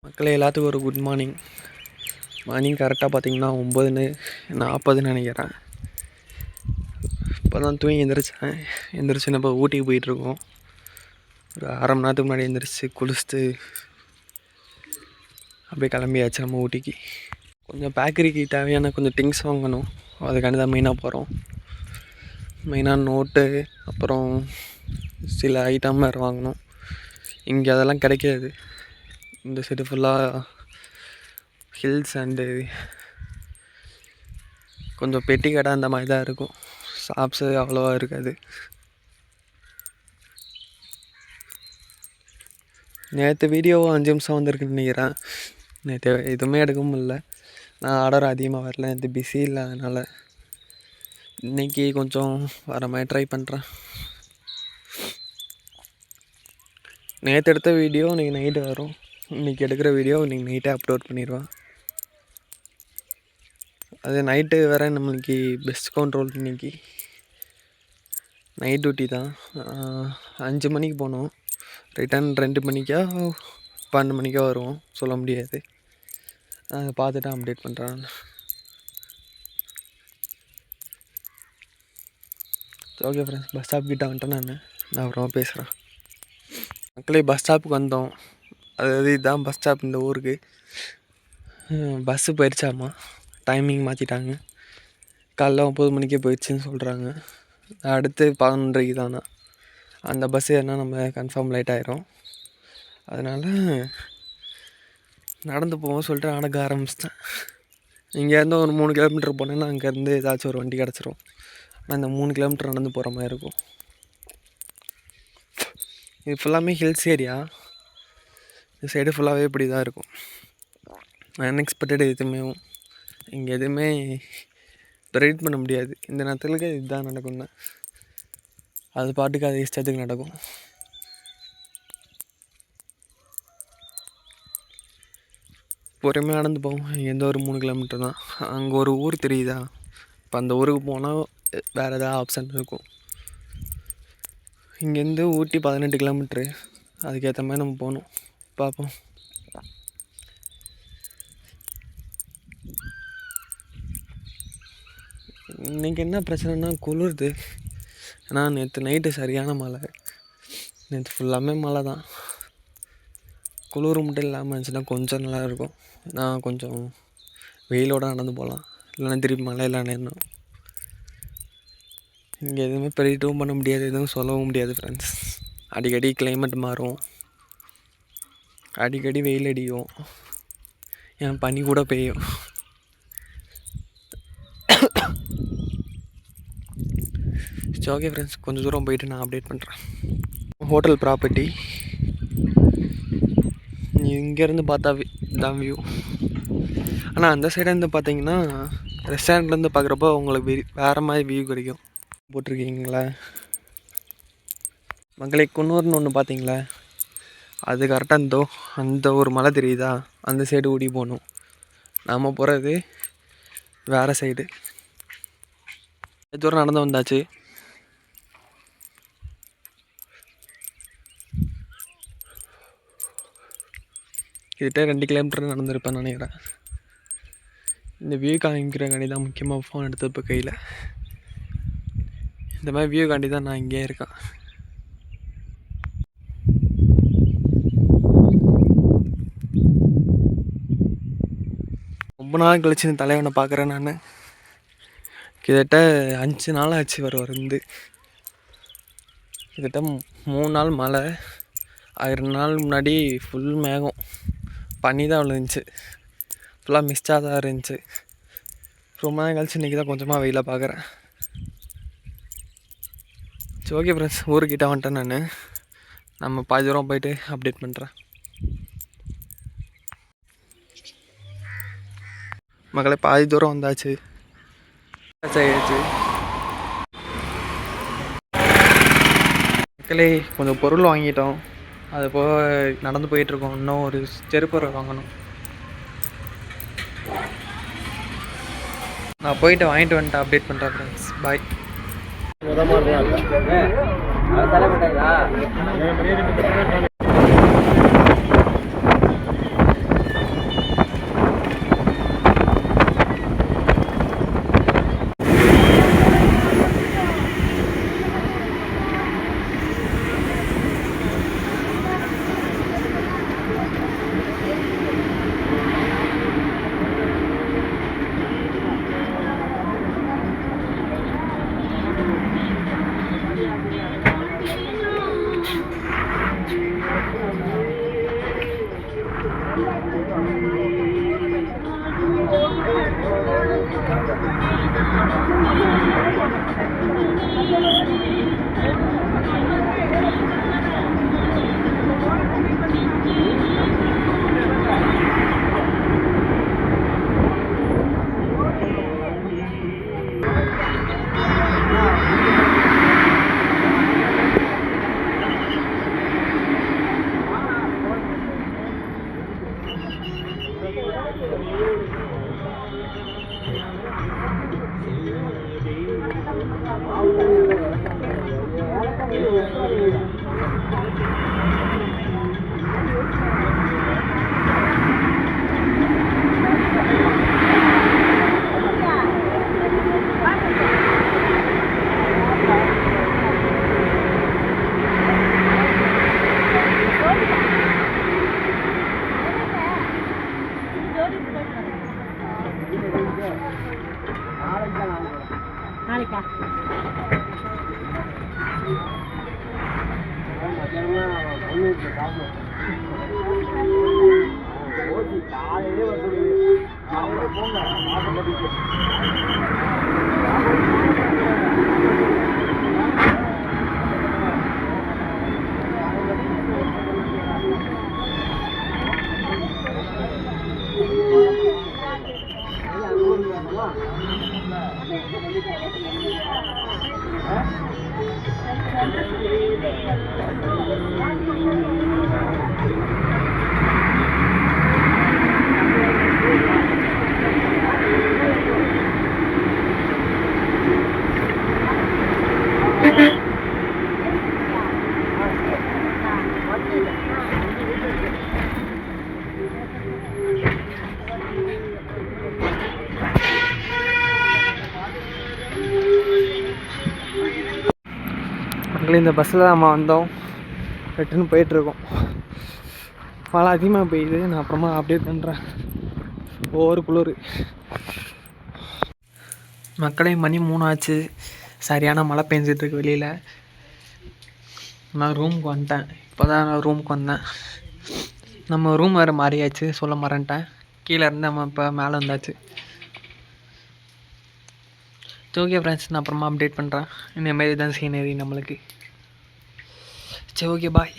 மக்களே எல்லாத்துக்கும் ஒரு குட் மார்னிங். மார்னிங் கரெக்டாக பார்த்தீங்கன்னா 9:40 நினைக்கிறேன். இப்போ தான் தூங்கி எந்திரிச்சு நம்ம ஊட்டிக்கு போயிட்டுருக்கோம். ஒரு அரை மணி நேரத்துக்கு முன்னாடி எந்திரிச்சு குளிச்சுட்டு அப்படியே கிளம்பியாச்சு நம்ம ஊட்டிக்கு. கொஞ்சம் பேக்கரிக்கு தேவையான கொஞ்சம் திங்ஸ் வாங்கணும். அதுக்காண்டி தான் மெயினாக போகிறோம். மெயினாக நோட்டு, அப்புறம் சில ஐட்டம் வேறு வாங்கணும். இங்கே அதெல்லாம் கிடைக்காது. இந்த சைடு ஃபுல்லாக ஹில்ஸ் அண்டு கொஞ்சம் பெட்டி கடை அந்த மாதிரி தான் இருக்கும். ஷாப்ஸு அவ்வளோவா இருக்காது. நேற்று வீடியோ 5 நிமிஷம் வந்திருக்குன்னு நினைக்கிறேன். நேற்று எதுவுமே எடுக்கவும் இல்லை. நான் ஆர்டர் அதிகமாக வரல, நேற்று பிஸி இல்லை. அதனால் இன்றைக்கி கொஞ்சம் வர மாதிரி ட்ரை பண்ணுறேன். நேற்று எடுத்த வீடியோ இன்றைக்கி நைட்டு வரும். இன்றைக்கி எடுக்கிற வீடியோ இன்றைக்கி நைட்டே அப்லோட் பண்ணிடுவேன். அது நைட்டு வேறு நம்மளுக்கு பெஸ்ட் கண்ட்ரோல். இன்றைக்கி நைட் டியூட்டி தான். 5 மணிக்கு போனோம். ரிட்டன் 2 மணிக்கா 12 மணிக்கா வருவோம், சொல்ல முடியாது. அதை பார்த்துட்டு அப்டேட் பண்ணுறேன். ஓகே ஃப்ரெண்ட்ஸ், பஸ் ஸ்டாப் கிட்டே வந்துட்டேன். நான் அப்புறமா பேசுகிறேன். மக்களே பஸ் ஸ்டாப்புக்கு வந்தோம். அதாவது இதுதான் பஸ் ஸ்டாப் இந்த ஊருக்கு. பஸ்ஸு போயிடுச்சாமா, டைமிங் மாற்றிட்டாங்க. காலைல 9 மணிக்கே போயிடுச்சுன்னு சொல்கிறாங்க. அடுத்து 11:30 தானே அந்த பஸ்ஸு. ஏன்னா நம்ம கன்ஃபார்ம் லேட் ஆகிரும். அதனால் நடந்து போவோம் சொல்லிட்டு நடக்க ஆரம்பிச்சிட்டேன். இங்கேருந்து ஒரு 3 கிலோமீட்டர் போனேன்னா அங்கேருந்து ஏதாச்சும் ஒரு வண்டி கிடச்சிரும். ஆனால் இந்த 3 கிலோமீட்டர் நடந்து போகிற மாதிரி இருக்கும். இது ஃபுல்லாமே ஹில்ஸ் ஏரியா. இந்த சைடு ஃபுல்லாகவே இப்படி தான் இருக்கும். அன்எக்ஸ்பெக்டட் எதுவுமே இங்கே எதுவுமே ப்ரெடிக்ட் பண்ண முடியாது. இந்த நேரத்துக்கு இதுதான் நடக்கும் தான். அது பாட்டுக்கு அது இஷ்டத்துக்கு நடக்கும். பொறுமையாக நடந்து போவோம். எந்த ஒரு 3 கிலோமீட்டர் தான். அங்கே ஒரு ஊர் தெரியுதா, இப்போ அந்த ஊருக்கு போனால் வேறு ஏதாவது ஆப்ஷன் இருக்கும். இங்கேருந்து ஊட்டி 18 கிலோமீட்ரு. அதுக்கேற்ற மாதிரி நம்ம போகணும். பார்ப்போம். இன்றைக்கி என்ன பிரச்சனைனா குளிருது. ஏன்னா நேற்று நைட்டு சரியான மழை. நேற்று ஃபுல்லாமே மழை தான். குளிர் மட்டும் இல்லாமல் இருந்துச்சுன்னா கொஞ்சம் நல்லா இருக்கும். நான் கொஞ்சம் வெயிலோடு நடந்து போகலாம். இல்லைன்னா திருப்பி மழையில் நினைணும். இங்கே எதுவுமே ப்ரெடிக்டும் பண்ண முடியாது, எதுவும் சொல்லவும் முடியாது ஃப்ரெண்ட்ஸ். அடிக்கடி கிளைமேட் மாறும், அடிக்கடி வெயில் அடிக்கும், ஏன் பனி கூட பெய்யும். ஓகே ஃப்ரெண்ட்ஸ், கொஞ்சம் தூரம் போயிட்டு நான் அப்டேட் பண்ணுறேன். ஹோட்டல் ப்ராப்பர்ட்டி இங்கேருந்து பார்த்தா தான் வியூ. ஆனால் அந்த சைடேருந்து பார்த்தீங்கன்னா ரெஸ்டாரண்ட்லேருந்து பார்க்குறப்போ உங்களுக்கு வேறு மாதிரி வியூ கிடைக்கும். போட்டிருக்கீங்களா மக்களை? குன்னூர்னு ஒன்று பார்த்தீங்களா? அது கரெக்டாக அந்த ஒரு மலை தெரியுதா, அந்த சைடு ஓடி போகணும். நாம் போகிறது வேறு சைடு. தூரம் நடந்து வந்தாச்சு. கிட்டே 2 கிலோமீட்டர் நடந்திருப்பேன் நினைக்கிறேன். இந்த வியூ காமிக்கிறக்காண்டி தான் முக்கியமாக ஃபோன் எடுத்து இப்போ கையில். இந்த மாதிரி வியூ காண்டி தான் நான் இங்கே இருக்கேன். ரொம்ப நாள் கழிச்சு இந்த தலைவனை பார்க்குறேன் நான். கிட்டத்தட்ட 5 நாள் ஆச்சு வந்து. கிட்டத்தட்ட 3 நாள் மழை. 2 நாள் முன்னாடி ஃபுல் மேகம், பனி தான் விழுந்துச்சு. ஃபுல்லாக மிஸ்டாக தான் இருந்துச்சு. ரொம்ப நாள் கழிச்சு இன்றைக்கி தான் கொஞ்சமாக வெயிலாக பார்க்குறேன். சரி ஓகே ஃப்ரெண்ட்ஸ், ஊருக்கிட்ட வந்துட்டேன் நான். நம்ம பாதி தூரம் போயிட்டு அப்டேட் பண்ணுறேன். மக்களை பாதி தூரம் வந்தாச்சு. மக்களே கொஞ்சம் பொருள் வாங்கிட்டோம். அது போக நடந்து போயிட்டுருக்கோம். இன்னும் ஒரு செருப்பு வாங்கணும். நான் போயிட்டு வாங்கிட்டு வந்துட்டு அப்டேட் பண்ணுறேன் ஃப்ரெண்ட்ஸ். பாய். நாளைக்கா மக்களே இந்த பஸ்ஸில் நம்ம வந்தோம், ரிட்டர்ன் போயிட்டுருக்கோம். மழை அதிகமாக பெய்யுது. நான் அப்புறமா அப்டேட் பண்ணுறேன். ஒவ்வொரு குளிர் மக்களே, மணி 3 ஆச்சு. சரியான மழை பெஞ்சிட்ருக்கு வெளியில். நான் ரூமுக்கு வந்துட்டேன். இப்போ தான் நான் ரூமுக்கு வந்தேன். நம்ம ரூம் வேறு மாறியாச்சு, சொல்ல மறந்துட்டேன். கீழே இருந்து நம்ம இப்போ மேலே வந்தாச்சு. ஓகே ஃப்ரெண்ட்ஸ், நான் அப்புறமா அப்டேட் பண்ணுறேன். இந்தமாரி தான் சீனரி நம்மளுக்கு. சரி, ஓகே, பாய்.